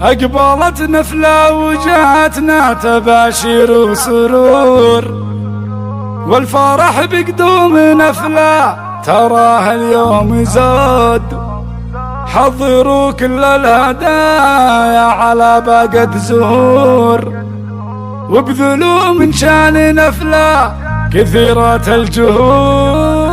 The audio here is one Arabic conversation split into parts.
أقبلت نفلة وجاتنا تباشير وسرور، والفرح بقدوم نفلة تراه اليوم زاد. حضروا كل الهدايا على باقة زهور، وابذلوا من شان نفلة كثيرة الجهود.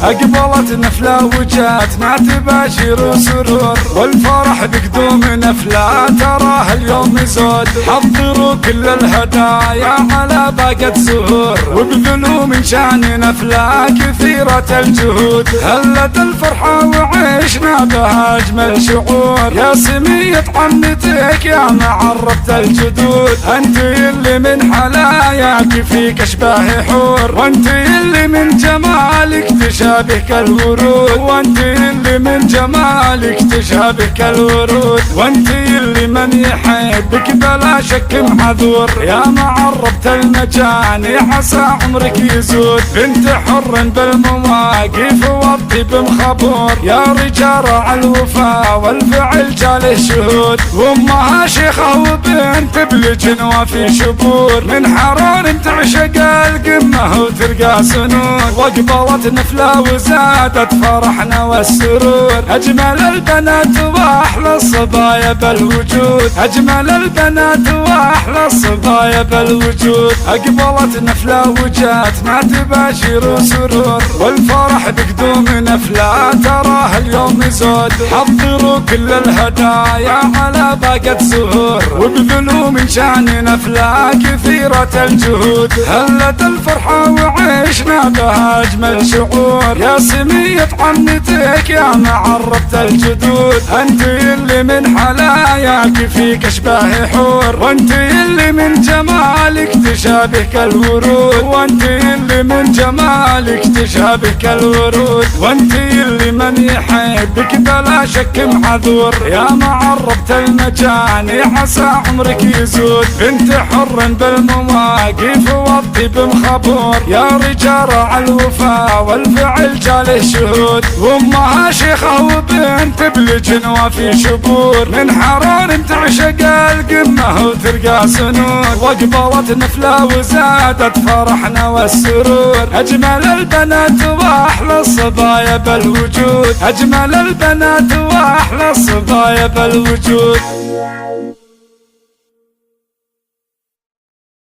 أقبلت نفلة وجاتنا تباشر وسرور، والفرح بقدوم نفلة تراه اليوم زود. حضروا كل الهدايا على باقة زهور، وابذلوا من شان نفلة كثيرة الجهود. هلت الفرحة وعشنا بها أجمل شعور، يا سمية عنتك يا معرفت الجدود. أنت اللي من حلاياك فيك أشباه حور، وأنت اللي من جمالك تشابهك الورود، وانت اللي من جمالك تشابهك الورود. وانت اللي من يحبك بلا شك معذور، يا معربت المجاني عسى عمرك يزود. بنت حر بالمواقف والطيب مخبور، يا رجال الوفا والفعل جاله شهود. وامها شيخة وبنت بالجنوة في شبور، من حرار تعشق القمة وترقى سنود. واقبلت نفلة وزادت فرحنا والسرور، أجمل البنات وأحلى الصبايا بالوجود. أجمل البنات وأحلى الصبايا بالوجود. أقبلت نفلة وجاتنا تباشر وسرور، والفرح بقدوم نفلة تراه اليوم زود. حضروا كل الهدايا على باقة زهور، وابذلوا من شان نفلة كثيرة الجهود. هلت الفرحة وعشنا بها أجمل شعور، يا سمية عنتك يا معرفت الجدود. أنت اللي من حلاياك فيك أشباه حور، وأنت اللي من جمالك تشابهك الورود. وأنت اللي من جمالك تشابهك الورود. وأنت اللي من يحبك بلا شك معذور، يا معرفت المجاني عسى عمرك يزود. بنت حر بالمواقف والطيب مخبور، يا رجال الوفا والفعل جاله شهود. وامها شيخة وبنت بالجنوة في شبور، من حرار تعشق القمة وترقى سنود. واقبلت نفلة وزادت فرحنا والسرور، أجمل البنات وأحلى الصبايا بالوجود. أجمل البنات وأحلى الصبايا بالوجود.